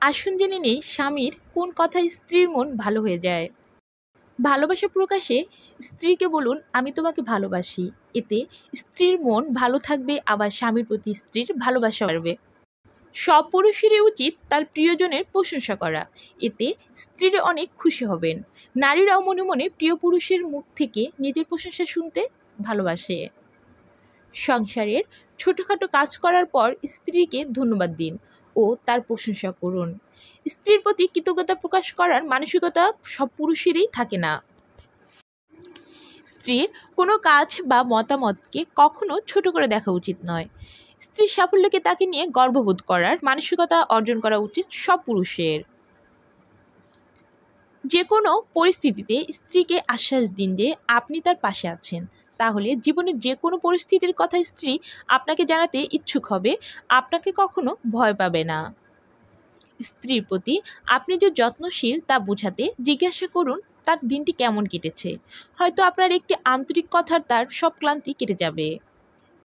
আসুন জেনে নেই স্বামীর কোন কথায় স্ত্রীর মন ভালো হয়ে যায়। ভালোবাসা প্রকাশে স্ত্রীকে বলুন, আমি তোমাকে ভালোবাসি। এতে স্ত্রীর মন ভালো থাকবে, আবার স্বামীর প্রতি স্ত্রীর ভালোবাসা বাড়বে। সব পুরুষেরই উচিত তার প্রিয়জনের প্রশংসা করা, এতে স্ত্রীরা অনেক খুশি হবেন। নারীরাও মনে মনে প্রিয় পুরুষের মুখ থেকে নিজের প্রশংসা শুনতে ভালোবাসে। সংসারের ছোটোখাটো কাজ করার পর স্ত্রীকে ধন্যবাদ দিন ও তার প্রশংসা করুন। স্ত্রীর প্রতি কৃতজ্ঞতা প্রকাশ করার মানসিকতা সব পুরুষেরই থাকে না। স্ত্রীর কোনো কাজ বা মতামতকে কখনো ছোট করে দেখা উচিত নয়। স্ত্রীর সাফল্যকে তাকে নিয়ে গর্ববোধ করার মানসিকতা অর্জন করা উচিত সব পুরুষের। যে কোনো পরিস্থিতিতে স্ত্রীকে আশ্বাস দিন যে আপনি তার পাশে আছেন, তাহলে জীবনের যে কোনো পরিস্থিতির কথা স্ত্রী আপনাকে জানাতে ইচ্ছুক হবে, আপনাকে কখনো ভয় পাবে না। স্ত্রীর প্রতি আপনি যে যত্নশীল তা বোঝাতে জিজ্ঞাসা করুন তার দিনটি কেমন কেটেছে। হয়তো আপনার একটি আন্তরিক কথার তার সব ক্লান্তি কেটে যাবে।